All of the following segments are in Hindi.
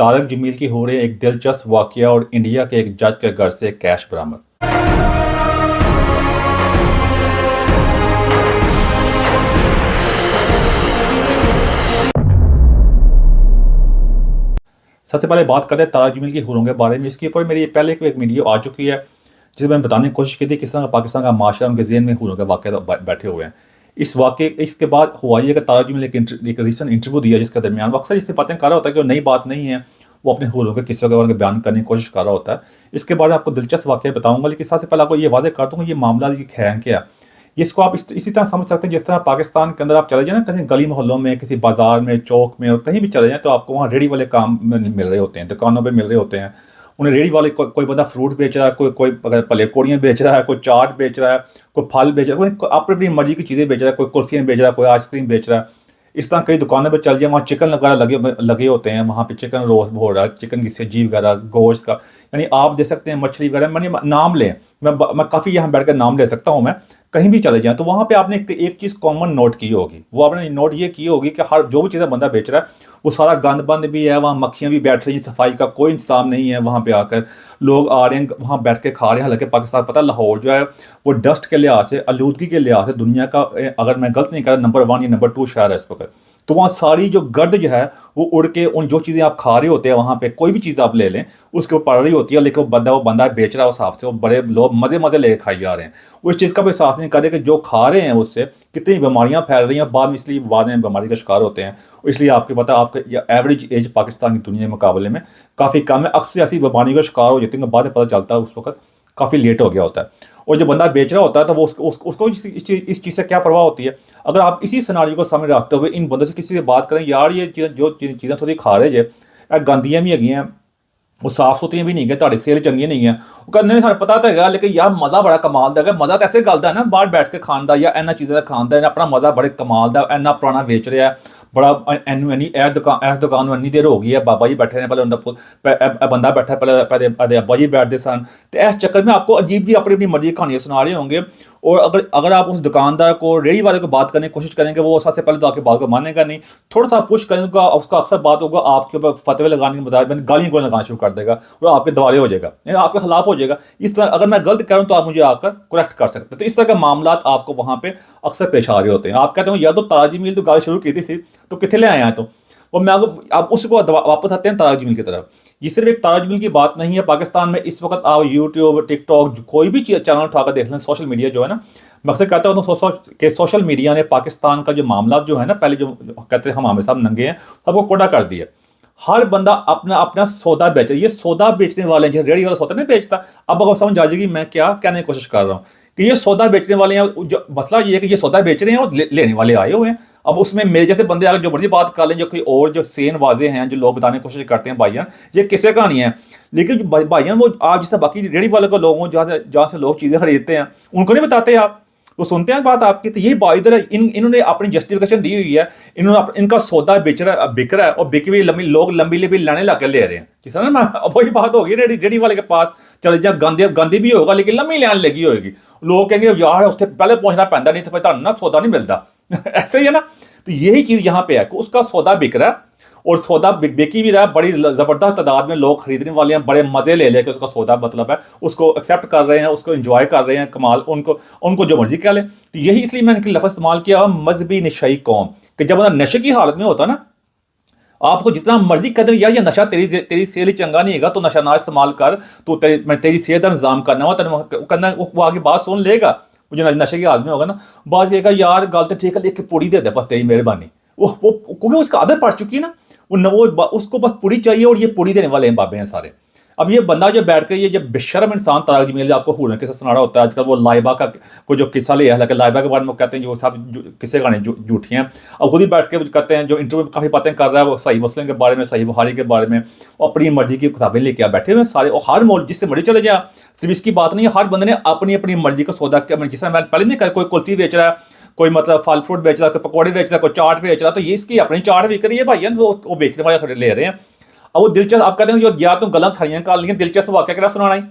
तारक जमील की हो रही है एक दिलचस्प वाकया और इंडिया के एक जज के घर से कैश बरामद। सबसे पहले बात करते हैं तारक जमील की हुरों के बारे में। इसके ऊपर मेरी पहले एक वीडियो आ चुकी है जिसमें मैंने बताने की कोशिश की थी किस तरह पाकिस्तान का माशरा उनके जेहन में हुरों के वाक़े बैठे हुए हैं। इसके बाद हुआ ये कि तारक जमील एक रिसेंट इंटरव्यू दिया जिसके दरमियान वो अक्सर इससे बातें कर रहा होता है कि वो नई बात नहीं है, वो अपने हुरों के किस्सों के बारे में बयान करने की कोशिश कर रहा होता है। इसके बारे में आपको दिलचस्प वाक़या बताऊंगा, लेकिन सबसे पहले आपको ये वादे कर दूंगा ये मामला है क्या। इसको आप इसी तरह समझ सकते हैं जिस तरह पाकिस्तान के अंदर आप चले जाए ना, कहीं गली मोहल्लों में, किसी बाजार में, चौक में और कहीं भी चले जाएं तो आपको वहाँ रेडी वाले काम मिल रहे होते हैं, दुकानों पे मिल रहे होते हैं। उन्हें रेडी वाले कोई बंदा फ्रूट बेच रहा है, कोई पले कोड़ियाँ बेच रहा है, कोई चाट बेच रहा है, कोई फल बेच रहा है, कोई अपनी अपनी मर्जी की चीज़ें बेच रहा है, कोई कुल्फियाँ बेच रहा है, कोई आइसक्रीम बेच रहा है। इस तरह कई दुकानों पर चल जाए, वहाँ चिकन वगैरह लगे होते हैं, वहाँ पे चिकन रोस्ट हो रहा है, चिकन की सब्जी वगैरह, गोश्त का, यानी आप दे सकते हैं मछली वगैरह। मैंने नाम लें, मैं काफ़ी यहाँ बैठ कर नाम ले सकता हूँ। मैं कहीं भी चले जाएं तो वहाँ पे आपने एक चीज़ कॉमन नोट की होगी, वो आपने नोट ये की होगी कि हर जो भी चीज़ें बंदा बेच रहा है वो सारा गंद बंद भी है, वहाँ मक्खियाँ भी बैठ रही हैं, सफाई का कोई इंतजाम नहीं है। वहाँ पे आकर लोग आ रहे हैं, वहाँ बैठ के खा रहे हैं। हालांकि पाकिस्तान, पता, लाहौर जो है वो डस्ट के लिहाज से, आलूदगी के लिहाज से दुनिया का, अगर मैं गलत नहीं कर रहा, नंबर 1 या नंबर 2 शहर है इस वक्त। तो वहाँ सारी जो गर्द जो है वो उड़ के उन जो चीज़ें आप खा रहे होते हैं, वहाँ पे कोई भी चीज़ आप ले लें उसके ऊपर पड़ रही होती है, लेकिन वो बंदा बेच रहा है उस हिसाब से, वो बड़े लोग मज़े मज़े लेके खाई जा रहे हैं। वो इस चीज़ का भी एहसास नहीं कर रहे कि जो खा रहे हैं उससे कितनी बीमारियां फैल रही हैं, बाद में इसलिए बाद में बीमारी का शिकार होते हैं। इसलिए आपके पता, आपका एवरेज एज पाकिस्तान की दुनिया के मुकाबले में काफ़ी कम है। अक्सर ऐसी बीमारी का शिकार हो जाते हैं, बाद में पता चलता है उस वक्त काफ़ी लेट हो गया होता है। और जो बंदा बेच रहा होता है तो वो उसको इस चीज़ से क्या परवाह होती है। अगर आप इसी सिनारियो को सामने रखते हुए इन बंदों से किसी से बात करें, यार ये चीज़ें थोड़ी खा रहे जे गंदियाँ भी है, वो साफ सुथरियां भी नहीं है, ਤੁਹਾਡੀ सेहत चंगी नहीं है। वो कहते नहीं, पता तो है लेकिन यार मज़ा बड़ा कमाल का है। मज़ा तो ऐसे गलता है ना, बाहर बैठ के खान का या इन्होंने चीज़ों का खान का अपना मज़ा बड़े कमाल का, इन्ना पुराना बेच रहा है बड़ा इस दुकान में इन्नी देर हो गई है, बाबा जी बैठे ने पहले बंदा बैठा, पहले अब्बा जी बैठते सन। तो इस चक्कर में आपको अजीब जी अपनी अपनी मर्जी कहानियाँ सुना रहे होंगे। और अगर आप उस दुकानदार को, रेडी वाले को बात करने की कोशिश करेंगे, वो सबसे पहले तो आपकी बात को मानेगा नहीं, थोड़ा सा पुश करेंगे उसका अक्सर बात होगा आपके ऊपर फतवे लगाने के बजाय गालियाँ को लगाना शुरू कर देगा और आपके दवाले हो जाएगा, यानी आपके खिलाफ हो जाएगा। इस तरह अगर मैं गलत करूँ तो आप मुझे आकर करेक्ट कर सकते हैं। तो इस तरह के मामला आपको वहाँ पे अक्सर पेश आ रहे होते हैं। आप कहते हो यार तो तारक जमील तो गाली शुरू की थी तो कितने ले आए हैं, तो और मैं आप उसको वापस आते हैं तारक जमील की तरफ। ये सिर्फ एक तारक जमील की बात नहीं है। पाकिस्तान में इस वक्त आप यूट्यूब, टिकटॉक, कोई भी चैनल उठाकर देख लें, सोशल मीडिया जो है ना, मैं अक्सर कहता हूँ तो सोशल मीडिया ने पाकिस्तान का जो मामला जो है ना, पहले जो कहते हैं हम हमें सब नंगे हैं, सबको कोड़ा कर दिया। हर बंदा अपना अपना सौदा बेच, ये सौदा बेचने वाले हैं, रेडी वाला सौदा नहीं बेचता। अब अगर समझ आ जाएगी मैं क्या कहने की कोशिश कर रहा हूँ कि ये सौदा बेचने वाले हैं। जो मसला ये है कि ये सौदा बेच रहे हैं और लेने वाले आए हुए हैं। अब उसमें मेरे जैसे बंदे अगर जो बड़ी बात कर लें, जो कोई और जो सेन वाजे हैं, जो लोग बताने की कोशिश करते हैं भाईजान ये किससे कहानी है, लेकिन भाईजान वो आप जिस बाकी रेडी वाले को लोगों जहाँ से लोग चीज़ें खरीदते हैं उनको नहीं बताते आप, वो सुनते हैं बात आपकी। तो यही बात इधर इन्होंने अपनी जस्टिफिकेशन दी हुई है। इन्होंने इनका सौदा बिक रहा है और बिक भी लोग लंबी लंबी लाने ला कर ले रहे हैं। जिस तरह ना वही बात होगी, रेडी वाले के पास चले जाए, गंदी भी होगा लेकिन लंबी लान लगी होगी। लोग कहेंगे यार उससे पहले पहुंचना पैंदा, नहीं तो फिर ना सौदा नहीं मिलता ऐसे ही है ना। तो यही चीज़ यहाँ पे है कि उसका सौदा बिक रहा है और सौदा बेची भी रहा है, बड़ी ज़बरदस्त तादाद में लोग खरीदने वाले हैं, बड़े मज़े ले लेके उसका सौदा, मतलब है उसको एक्सेप्ट कर रहे हैं, उसको एंजॉय कर रहे हैं। कमाल, उनको जो मर्जी कह लें। तो यही इसलिए मैंने लफ्ज़ इस्तेमाल किया मजहबी नशाई कौम, कि जब बंदा नशे की हालत में होता ना, आपको जितना मर्जी कह दें यार ये नशा तेरी सेहत चंगा नहीं है तो नशा ना इस्तेमाल कर, तो तेरी सेहत का इंतजाम करना हो, तेन वो आगे बात सुन लेगा। जो नशे की हालत में होगा ना, बात कहेगा यार गल तो ठीक है लेकिन पूरी दे दे बस, तेरी मेहरबानी। वो क्योंकि उसका आदत पड़ चुकी है ना, वो उसको बस पूरी चाहिए और ये पूरी देने वाले हैं बाबे हैं सारे। अब ये बंदा जो बैठ कर ये जब बेशर्म इंसान तारक जमील आपको हुरन किस्सा सुना रहा होता है आजकल, वो लाइबा का कोई जो किस्सा लिया है, लाइबा के बारे में कहते हैं जो सब किस्से गाने झूठे हैं। अब खुद ही बैठ के कहते हैं, जो इंटरव्यू में काफ़ी बातें कर रहा है, वो सही मुस्लिम के बारे में, सही बुखारी के बारे में, वो अपनी मर्जी की किताबें लेके बैठे हुए सारे। और हर मोल जिससे मर्जी चले जाए, सिर्फ इसकी बात नहीं है, हर बंदे ने अपनी अपनी मर्जी का सौदा किया। जिस तरह मैंने पहले नहीं कहा, कोई कुल्फी बेच रहा है, कोई मतलब फल फ्रूट बेच रहा है, कोई पकौड़े बेच रहा है, कोई चाट बेच रहा है, तो ये इसकी अपनी चाट बिक रही है भाई, वो बेचने वाले ले रहे हैं। अब वो दिलचस्प, आप कहते हैं जो या तो गलत हड़ियाँ कर लेकिन दिलचस्प वाक्य क्या सुनाना ही,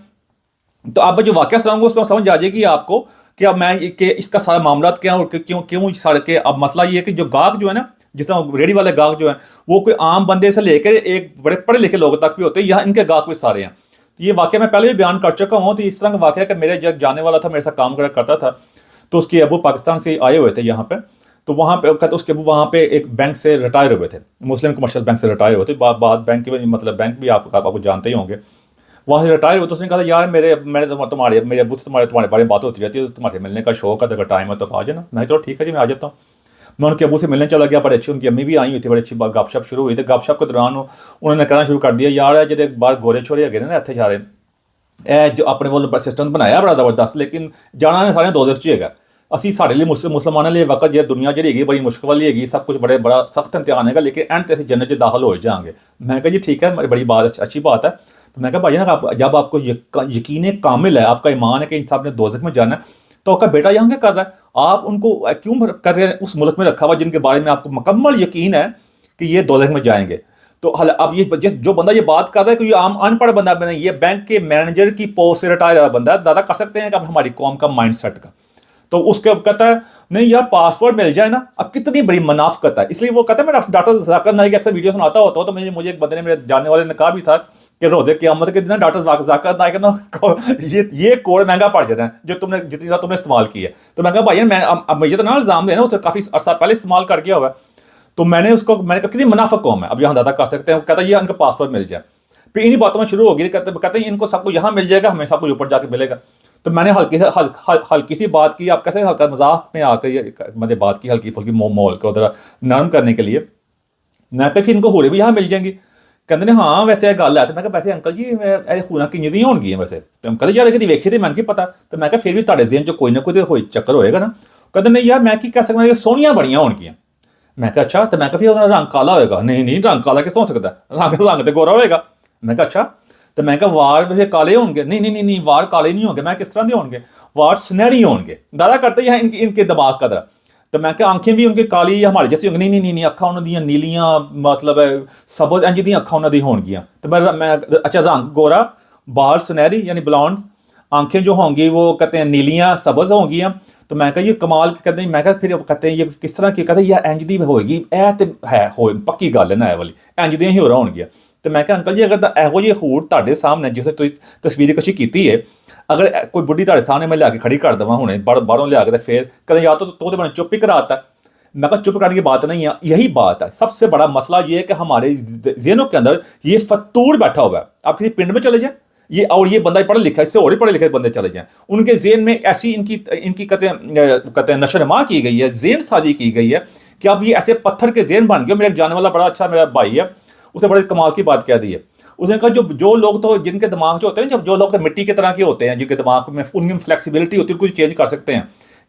तो आप जो वाक्य सुनाऊंगा उसमें समझ आ जाएगी आपको कि अब मैं कि इसका सारा मामला क्या और क्यों क्यों सड़ के। अब मसला ये है कि जो गाहक जो है ना, जितना रेडी वाले गाहक जो हैं वो कोई आम बंदे से लेकर एक बड़े पढ़े लिखे लोगों तक भी होते हैं, यहाँ इनके गाहक भी सारे हैं। तो ये वाकया मैं पहले भी बयान कर चुका हूँ। तो इस तरह का वाकया कि मेरे जब जाने वाला था, मेरे साथ काम करता था, तो उसके अबू पाकिस्तान से आए हुए थे यहाँ पे। तो वहाँ पे उसके अबू वहाँ पे एक बैंक से रिटायर हुए थे, मुस्लिम कमर्शियल बैंक से रिटायर हुए थे। बाद बैंक के मतलब बैंक भी आपको जानते ही होंगे, वहाँ से रिटायर हुए। तो उसने कहा यार मेरे अबू से तुम्हारे बारे में बात होती रहती है, तो तुम्हारे मिलने का शौक है, तो अगर टाइम है तो आ जाना। मैं चलो ठीक है जी, मैं आ जाता हूँ। मैं उनके अबू से मिलने चला गया, बड़े अच्छी उनकी अम्मी भी आई हुई थी, बड़ी अच्छी गपशप शुरू हुई थी। गपशप के दौरान उन्होंने कहना शुरू कर दिया, यार जो एक बार गोरे छोरे है ना इतने सारे जो अपने वो सिस्टम बनाया बड़ा जबरदस्त, लेकिन जाना ने सारे 2000 है। ਅਸੀਂ ਸਾਡੇ ਲਈ ਮੁਸਲਮਾਨਾਂ ਲਈ ਵਕਤ ਜੇ ਦੁਨੀਆ ਜਿਹੜੀ ਹੈਗੀ ਬੜੀ ਮੁਸ਼ਕਲ ਵਾਲੀ ਹੈਗੀ, सब कुछ बड़ा सख्त इम्तिहान है, लेकिन एंड से जन्नत में दाखिल हो जाएंगे। मैं कहा जी ठीक है, बड़ी बात अच्छी बात है। तो मैं कहा भाई ना, जब आपको यकीन कामिल है, आपका ईमान है कि इन सब ने दोज़ख में जाना है, तो आपका बेटा यहाँ क्या कर रहा है? आप उनको क्यों कर रहे हैं उस मुल्क में रखा हुआ जिनके बारे में आपको मुकम्मल यकीन है कि ये दोज़ख में जाएंगे? तो अब ये जो बंदा ये बात कर रहा है कि ये आम अनपढ़ बंदा बना, ये बैंक के मैनेजर की पोस्ट से रिटायर हुआ बंदा, दादा कर सकते हैं कि हमारी कौम का माइंड सेट का। तो उसके कहता है नहीं यार पासपोर्ट मिल जाए ना, अब कितनी बड़ी मुनाफिकत है। इसलिए वो कहता है, मैं डॉक्टर जाकिर नाइक अक्सर वीडियो सुनाता होता हूँ, तो मुझे एक बंदे ने, मेरे जानने वाले ने कहा भी था कि रोज़े क़यामत के दिन डॉक्टर जाकिर नाइक ना ये कोड महंगा पड़ जाना है जो जितनी तुमने इस्तेमाल की है। तो मैं कहा भाई मैं अब मुझे तो ना इल्ज़ाम देना, उसे काफ़ी अर्सा पहले इस्तेमाल कर गया हुआ है। तो मैंने कहा कितनी मुनाफिक कौम है, अब यहाँ ज़्यादा कर सकते हैं। कहता है ये इनका पासपोर्ट मिल जाए। फिर इन्हीं बातों में शुरू हो गई, कहते हैं इनको सब कुछ यहाँ मिल जाएगा, हमें सब कुछ ऊपर जाके मिलेगा। तो मैंने हल्की सी बात की, आप कैसे हल्का मजाक में आकर ये मैंने बात की हल्की फुल्की माहौल को उधर नरम करने के लिए। मैं कहा फिर इनको होरे भी यहाँ मिल जाएंगी। कहते ने हाँ वैसे गल है। तो मैं कहा वैसे अंकल जी ऐसे खूना किन्नी दी होगी वैसे? तो कहते यार कभी वेखी तो मैं की पता। तो मैं कहा फिर भी ਤੁਹਾਡੇ ज़हन 'ਚ कोई ना कोई चक्कर होएगा ना। कहते नहीं यार मैं की कह सकता, सोहनियां बड़ियां होणगियां। मैं कहा अच्छा। तो मैं कहा फिर ਉਹਦਾ रंग काला होएगा? नहीं रंग काला किस हो सकता है, रंग तो गोरा होएगा। मैं कहा अच्छा। तो मैं कहा वार वैसे काले होंगे? नहीं वार काले नहीं होंगे। मैं किस तरह के होंगे? वार सुनहरी होंगे। दादा करते हैं इनके दिमाग का दरा। तो मैं क्या आंखें भी उनकी काली हमारे जैसी होंगी? नहीं अखा उन्होंने नीलियां, मतलब सबज इंज दी अखा उन्होंने होंगियां। तो मैं अच्छा रंग गोरा, बाल सुनहरी यानी ब्लॉन्ड, आंखें जो होंगी वो कहते हैं नीलियां सबज होंगियां। तो मैं कहा ये कमाल कहते हैं। मैं कहा फिर कहते हैं ये किस तरह की? कहते हैं इंज दी होएगी, ए तो है हो पक्की गल है ना, ए वाली इंज दी ही हो रहा होंगियां। तो मैं कहा अंकल जी अगर ਇਹੋ ਜਿਹੇ ਹੂਰ ਤੁਹਾਡੇ ਸਾਹਮਣੇ ਜਿਸੇ ਤੁਸੀਂ ਤਸਵੀਰ ਕਸ਼ੀ ਕੀਤੀ ਹੈ, अगर कोई बुढ़ी ਤੁਹਾਡੇ सामने मैं लिया के खड़ी कर देवां हुणे बाहरों लिया के, फिर कहते या तो मैंने चुप ही कराता। मैं कहा चुप कराने की बात नहीं है, यही बात है। सबसे बड़ा मसला ये है कि हमारे ज़हनों के अंदर ये फतूर बैठा हुआ है। आप किसी पिंड में चले जाएं, ये बंदा पढ़ा लिखा है, इससे और ही पढ़े लिखे बंदे चले जाएं, उनके ज़हन में ऐसी इनकी कहते हैं नशोनुमा की गई है, ज़हन साजी की गई है कि अब ये ऐसे पत्थर के ज़हन बन गए। मेरा एक जानने वाला बड़ा अच्छा मेरा भाई है, उसने बड़े कमाल की बात कह दी है। उसने कहा जो लोग तो जिनके दिमाग जो होते हैं, जब जो लोग तो मिट्टी की तरह के होते हैं, जिनके दिमाग में उनकी फ्लेक्सिबिलिटी होती है, कुछ चेंज कर सकते हैं,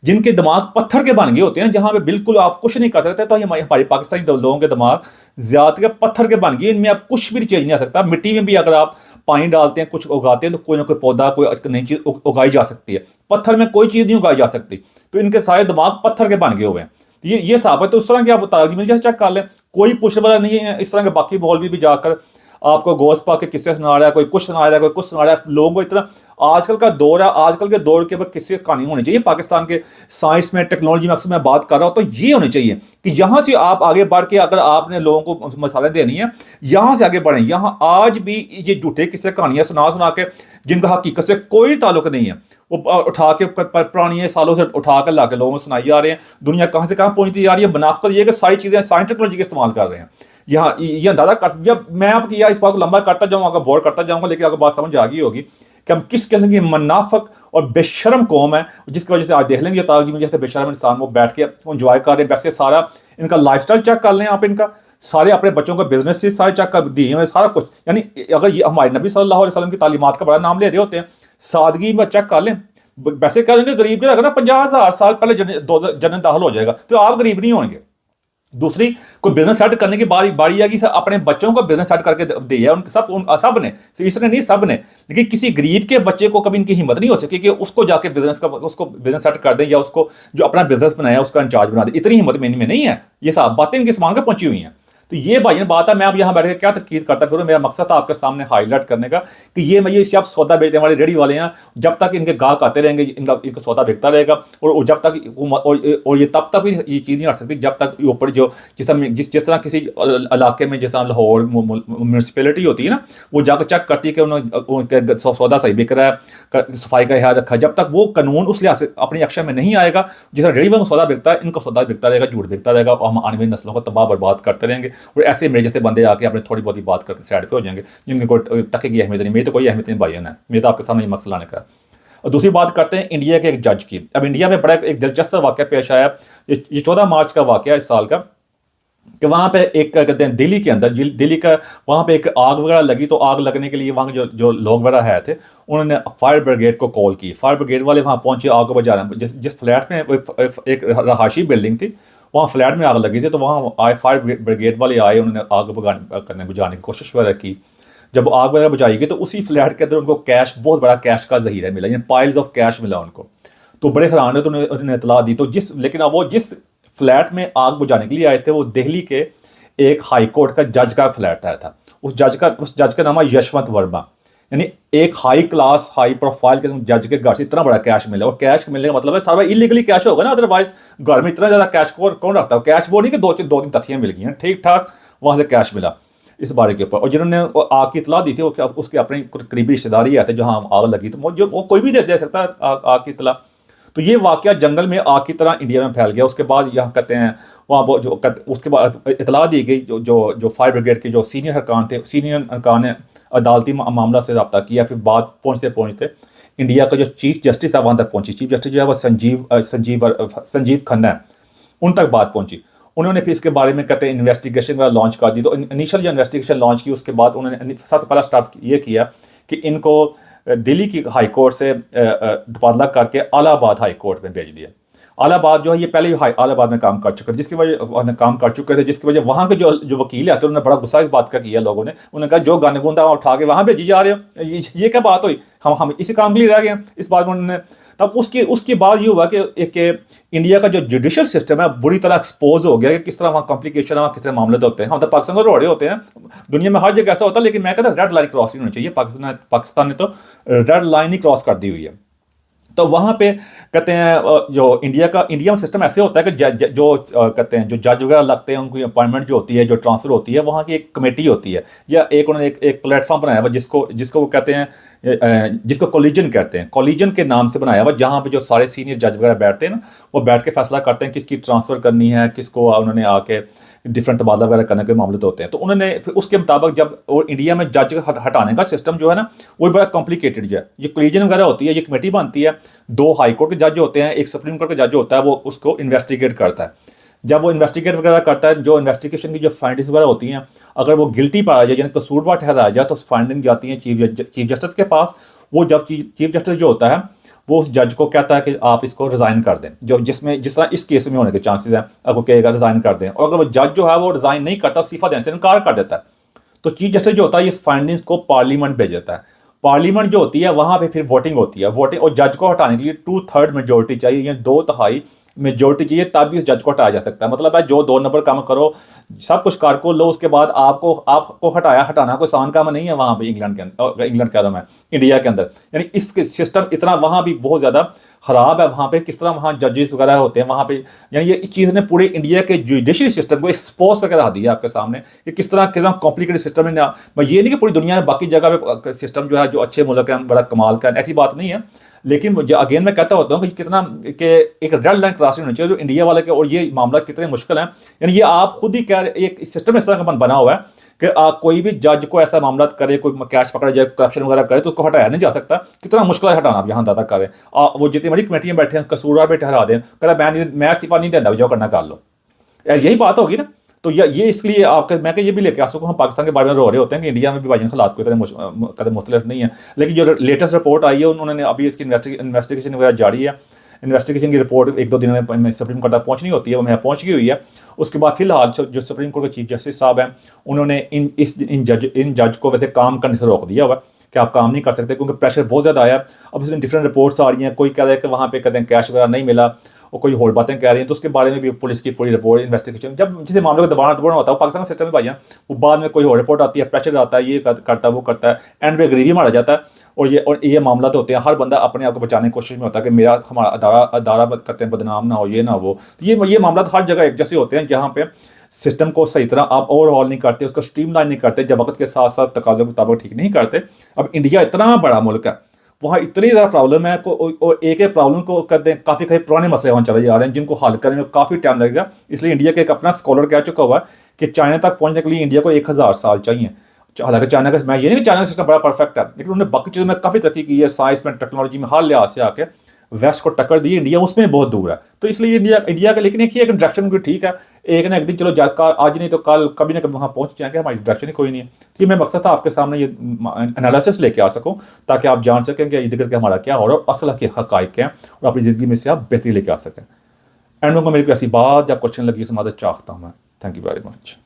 जिनके दिमाग पत्थर के बन गए होते हैं जहां पे बिल्कुल आप कुछ नहीं कर सकते, तो हमारे पाकिस्तानी लोगों के दिमाग ज्यादा पत्थर के बन गए। इनमें आप कुछ भी चेंज नहीं आ सकता। मिट्टी में भी अगर आप पानी डालते हैं, कुछ उगाते हैं, तो कोई ना कोई पौधा, कोई नई चीज उगाई जा सकती है। पत्थर में कोई चीज नहीं उगाई जा सकती। तो इनके सारे दिमाग पत्थर के बन गए हुए हैं। तो ये साबित है। तो उस तरह की आप तारीख मिल जाए, चेक कर लें, कोई पूछने वाला नहीं है। इस तरह के बाकी मौलवी भी जाकर आपको गोश्त पा के किस्से सुना रहा है, कोई कुछ सुना रहा है, कोई कुछ सुना रहा है। लोगों को इतना आजकल का दौर है, आजकल के दौर के ऊपर किस्से कहानी होनी चाहिए। पाकिस्तान के साइंस में, टेक्नोलॉजी में अक्सर मैं बात कर रहा हूँ, तो ये होनी चाहिए कि यहाँ से आप आगे बढ़ के, अगर आपने लोगों को मसाले देनी है, यहाँ से आगे बढ़ें। यहाँ आज भी ये झूठे किस्से कहानियाँ सुना के जिनका हकीकत से कोई ताल्लुक नहीं है, वो उठा के पुरानी सालों से उठा कर ला के लोगों को सुनाई जा रहे हैं। दुनिया कहाँ से कहाँ पहुँचती जा रही है। मुनाफिकत ये कि सारी चीज़ें साइंस टेक्नोलॉजी के इस्तेमाल कर रहे हैं। यहाँ ये अंदाजा कर, जब मैं आपकी इस बात को लंबा करता जाऊँगा, बोर करता जाऊँगा, लेकिन आपको बात समझ आ गई होगी कि हम किस किस्म की मुनाफिक और बेशरम कौम है, जिसकी वजह से आज देख लेंगे तारजी में जैसे बेशरम इंसान वो बैठ के एंजॉय कर रहे हैं। वैसे सारा इनका लाइफस्टाइल चेक कर लें आप, इनका सारे अपने बच्चों का बिजनेस से सारे चेक कर दिए हुए सारा कुछ। यानी अगर ये हमारे नबी सल्लल्लाहु अलैहि वसल्लम की तालीमात का बड़ा नाम ले रहे होते हैं, सादगी में चेक कर लें। वैसे कह लेंगे गरीब के अगर ना 50,000 साल पहले जन्नत दाखिल हो जाएगा, तो आप गरीब नहीं होंगे। दूसरी, कोई बिजनेस सेट करने की बारी आएगी, अपने बच्चों को बिजनेस सेट करके दिया उनके सब ने, इसने नहीं सब ने, लेकिन किसी गरीब के बच्चे को कभी इनकी हिम्मत नहीं हो सकी कि उसको जाके उसको बिजनेस सेट कर दें, या उसको जो अपना बिजनेस बनाया उसका इंचार्ज बना दे। इतनी हिम्मत में नहीं है। ये सब बातें इनके समान का पहुंची हुई हैं। तो ये भाई बात है, मैं अब यहाँ बैठ के क्या तनकीद करता फिर, मेरा मकसद था आपके सामने हाईलाइट करने का कि ये सब सौदा बेचने वाले रेडी वाले हैं, जब तक इनके गाहक आते रहेंगे इनका सौदा बिकता रहेगा, और जब तक और ये तब तक भी ये चीज़ नहीं हट सकती जब तक ऊपर जो जिस तरह किसी इलाके में, जिस तरह लाहौर म्यूनसिपैलिटी होती है ना, वो जाकर चेक करती है कि उनके सौदा सही बिक रहा है, सफाई का ख्याल रखा है, जब तक वो कानून उस लिहाज से अपनी एक्शन में नहीं आएगा, जिस तरह रेडी वालों सौदा बिकता है, इनका सौदा बिकता रहेगा, झूठ बिकता रहेगा, और हम आने वाली नस्लों को तबाह बर्बाद करते रहेंगे। और ऐसे मेरे जैसे बंदे आके अपने थोड़ी बहुत बात करके साइड पे हो जाएंगे, जिनकी कोई टके की अहमियत नहीं। मेरी तो कोई अहमियत नहीं भाई है, मेरा तो आपके सामने ये मकसद लाने का। और दूसरी बात करते हैं इंडिया के एक जज की। अब इंडिया में बड़ा एक दिलचस्प वाक़या पेश आया, ये 14 मार्च का वाक़या इस साल का, कि वहाँ पे एक कहते हैं दिल्ली के अंदर, दिल्ली का वहाँ पे एक आग वगैरह लगी, तो आग लगने के लिए वहाँ के जो लोग वगैरह है थे, उन्होंने फायर ब्रिगेड को कॉल की। फायर ब्रिगेड वाले वहाँ पहुंचे, आग को बुझा रहे हैं। जिस फ्लैट में एक रहायशी बिल्डिंग थी, वहाँ फ्लैट में आग लगी थी, तो वहाँ आए फायर ब्रिगेड वाले आए, उन्होंने आग बुझाने की कोशिश वगैरह की। जब आग वगैरह बुझाई गई तो उसी फ्लैट के अंदर उनको कैश, बहुत बड़ा कैश का जहीरा मिला, यानी पाइल्स ऑफ कैश मिला उनको। तो बड़े हैरान है, तो उन्होंने इतला दी। तो लेकिन अब वो जिस फ्लैट में आग बुझाने के लिए आए थे, वो दिल्ली के एक हाई कोर्ट का जज का फ्लैट था। उस जज का नाम है यशवंत वर्मा। यानी एक हाई क्लास हाई प्रोफाइल के जज के घर से इतना बड़ा कैश मिला। और कैश मिलने का मतलब है सारा इलीगली कैश होगा ना, अदरवाइज घर में इतना ज़्यादा कैश कौन रखता है। कैश वो नहीं कि दो तीन तथियाँ मिल गई हैं, ठीक ठाक वहाँ से कैश मिला इस बारे के ऊपर। और जिन्होंने आग की इतला दी थी, वो उसके अपने करीबी रिश्तेदारी आते जहाँ आग लगी, तो वो कोई भी दे सकता है आग की इतला। तो ये वाकया जंगल में आग की तरह इंडिया में फैल गया। उसके बाद यहाँ कहते हैं वहाँ वो जो उसके बाद इतला दी गई, जो फायर ब्रिगेड के जो सीनियर अरकान थे, सीनियर अरकान ने अदालती मामला से रब्ता किया। फिर बात पहुँचते पहुँचते इंडिया का जो चीफ जस्टिस है वहाँ तक पहुँची। चीफ जस्टिस जो है वो संजीव खन्ना है, उन तक बात पहुँची। उन्होंने फिर इसके बारे में कहते हैं इन्वेस्टिगेशन वगैरह लॉन्च कर दी। तो इनिशियल जो इन्वेस्टिगेशन लॉन्च की, उसके बाद उन्होंने सबसे पहला स्टेप ये किया कि इनको दिल्ली की हाई कोर्ट से तबादला करके इलाहाबाद हाई कोर्ट में भेज दिया। इलाहाबाद जो है, ये पहले ही इलाहाबाद में काम कर चुके थे, जिसकी वजह काम कर चुके थे, जिसकी वजह वहाँ के जो वकील आते उन्होंने बड़ा गुस्सा इस बात का किया लोगों ने। उन्होंने कहा जो गंद गुंदा उठा के वहाँ भेजी जा रहे हो, ये क्या बात हुई, हम इसी काम के लिए रह गए हैं। इस बात में उन्होंने तब उसके बाद ये हुआ कि इंडिया का जो जुडिशल सिस्टम है बुरी तरह एक्सपोज हो गया कि किस तरह वहाँ कॉम्प्लिकेशन है, किस तरह मामले होते हैं। हम तो पाकिस्तान में रोड़े होते हैं, दुनिया में हर जगह ऐसा होता है, लेकिन मैं कहता रेड लाइन क्रॉस नहीं होनी चाहिए। पाकिस्तान ने तो रेड लाइन ही क्रॉस कर दी हुई है। तो वहाँ पे कहते हैं जो इंडिया में सिस्टम ऐसे होता है कि जो कहते हैं जो जज वगैरह लगते हैं, उनकी अपॉइंटमेंट जो होती है, जो ट्रांसफ़र होती है, वहाँ की एक कमेटी होती है, या उन्होंने एक प्लेटफॉर्म बनाया हुआ जिसको वो कहते हैं, जिसको कॉलिजन कहते हैं, कॉलिजन के नाम से बनाया हुआ, जहाँ पे जो सारे सीनियर जज वगैरह बैठते हैं ना, वो बैठ के फैसला करते हैं किसकी ट्रांसफ़र करनी है, किसको उन्होंने आके डिफरेंट तबादला वगैरह करने के मामले तो होते हैं। तो उन्होंने फिर उसके मुताबिक जब, और इंडिया में जज हटाने का सिस्टम जो है ना, वो बड़ा कॉम्प्लिकेटेड है। ये कॉलिजन वगैरह होती है, ये कमेटी बनती है, 2 हाई कोर्ट के जज होते हैं, एक सुप्रीम कोर्ट का जज होता है, वो उसको इन्वेस्टिगेट करता है। जब वो इन्वेस्टिगेट वगैरह करता है, जो इन्वेस्टिगेशन की जो फाइंडिंग्स वगैरह होती हैं, अगर वो गिल्टी पाया जाए, यानी कसूरवार ठहराया जाए, तो फाइंडिंग जाती है चीफ जस्टिस के पास। वो जब चीफ जस्टिस जो होता है, वो उस जज को कहता है कि आप इसको रिज़ाइन कर दें, जिस तरह इस केस में होने के चांसेस हैं, आपको कहेगा रिज़ाइन कर दें। और अगर वो जज जो है वो रिज़ाइन नहीं करता, इस्तीफा देने से इनकार कर देता है, तो चीफ जस्टिस जो होता है इस फाइंडिंग्स को पार्लियामेंट भेज देता है। पार्लियामेंट जो होती है वहाँ पे फिर वोटिंग होती है, और जज को हटाने के लिए 2/3 मेजोरिटी चाहिए, यानी 2/3 मेजोरिटी चाहिए, तभी उस जज को हटाया जा सकता है। मतलब है जो 2 नंबर काम करो, सब कुछ कार को लो, उसके बाद आपको हटाना कोई आसान काम नहीं है वहाँ पे इंग्लैंड कह रहा हूँ मैं, इंडिया के अंदर। यानी इस सिस्टम इतना वहाँ भी बहुत ज़्यादा ख़राब है। वहाँ पे किस तरह वहाँ जजेस वगैरह होते हैं वहाँ पे, यानी ये चीज़ ने पूरे इंडिया के जुडिशरी सिस्टम को एक्सपोज करके रख दिया आपके सामने कि किस तरह कॉम्प्लिकेटेड सिस्टम है। मैं ये नहीं कि पूरी दुनिया में बाकी जगह पे सिस्टम जो है, जो अच्छे मुल्क हैं, बड़ा कमाल का, ऐसी बात नहीं है। लेकिन अगेन मैं कहता होता हूँ कि कितना कि एक रेड लाइन क्रॉसिंग होनी चाहिए जो इंडिया वाले के, और ये मामला कितने मुश्किल है। यानी ये आप खुद ही कह रहे, एक सिस्टम इस तरह का बना हुआ है कि कोई भी जज को ऐसा मामला करे, कोई कैश पकड़ा जाए, करप्शन वगैरह करे, तो उसको हटाया नहीं जा सकता। कितना मुश्किल है हटाना। आप यहाँ दादा करें, वो जितनी बड़ी कमेटियाँ बैठे हैं, कसूरवार पे ठहरा दें, कहता मैं इस्तीफा नहीं देता, जो करना कर लो, यही बात होगी ना। तो ये इसलिए आपके मैं ये भी लेके आ सकूँ, हम पाकिस्तान के बारे में रो रहे होते हैं कि इंडिया में भी भाईजान हालात कोई तरह मुख्तलिफ नहीं है। लेकिन जो लेटेस्ट रिपोर्ट आई है, उन्होंने अभी इसकी इन्वेस्टिगेशन वगैरह जारी है। इन्वेस्टिगेशन की रिपोर्ट 1-2 दिन में सुप्रीम कोर्ट तक पहुँचनी होती है, वो मैं पहुँच गई हुई है। उसके बाद फिलहाल जो सुप्रीम कोर्ट के चीफ जस्टिस साहब हैं, उन्होंने इन जज को वैसे काम करने से रोक दिया हुआ कि आप काम नहीं कर सकते, क्योंकि प्रेशर बहुत ज़्यादा आया। अब इसमें डिफरेंट रिपोर्ट्स आ रही हैं, कोई कह रहा है कि वहाँ पे कहते हैं कैश वगैरह नहीं मिला, और कोई और बातें कह रही हैं, तो उसके बारे में भी पुलिस की पूरी रिपोर्ट इन्वेस्टिगेशन, जब जिस मामले को दबाना दबाना होता है वो पाकिस्तान का सिस्टम में भाइयाँ, वो बाद में कोई और रिपोर्ट आती है, प्रेशर आता है, ये करता है वो करता है, एंड पे गरीबी मारा जाता है। और ये मामला तो होते हैं, हर बंदा अपने आप को बचाने की कोशिश में होता है कि मेरा हमारा अदारा अदारा करते हैं बदनाम ना हो, ये ना हो। तो ये मामला तो हर जगह एक जैसे होते हैं, जहाँ पे सिस्टम को सही तरह आप ओवरऑल नहीं करते, उसको स्ट्रीमलाइन नहीं करते, जब वक्त के साथ साथ तकाज़ों के मुताबिक ठीक नहीं करते। अब इंडिया इतना बड़ा मुल्क है, वहाँ इतनी ज़्यादा प्रॉब्लम है और एक एक प्रॉब्लम को कर दें, काफ़ी कई पुराने मसले वहाँ चले जा रहे हैं जिनको हल करने में काफ़ी टाइम लगेगा। इसलिए इंडिया के एक अपना स्कॉलर कह चुका हुआ है कि चाइना तक पहुँचने के लिए इंडिया को 1000 साल चाहिए। हालांकि चाइना का, मैं ये नहीं कि चाइना का सिस्टम बड़ा परफेक्ट है, लेकिन उन्होंने बाकी चीज़ों में काफ़ी तरक्की की है, साइंस में, टेक्नोलॉजी में, हर लिहाज से आके वेस्ट को टक्कर दी। इंडिया उसमें बहुत दूर है, तो इसलिए इंडिया का, लेकिन एक ही एक डायरेक्शन ठीक है, एक ना एक दिन चलो आज नहीं तो कल कभी ना कभी वहाँ पहुँच जाएंगे, हमारी डायरेक्शन ही कोई नहीं है। तो ये मैं मकसद था आपके सामने ये एनालिसिस लेके आ सकूँ, ताकि आप जान सकें कि इधर करके हमारा क्या हो रहा है और असल के हक़ाइक़ क्या हैं, और अपनी ज़िंदगी में से आप बेहतरी लेके आ सकें। एंड में मेरी कोई ऐसी बात या क्वेश्चन लगी, समाधान चाहता हूँ मैं। Thank you very much.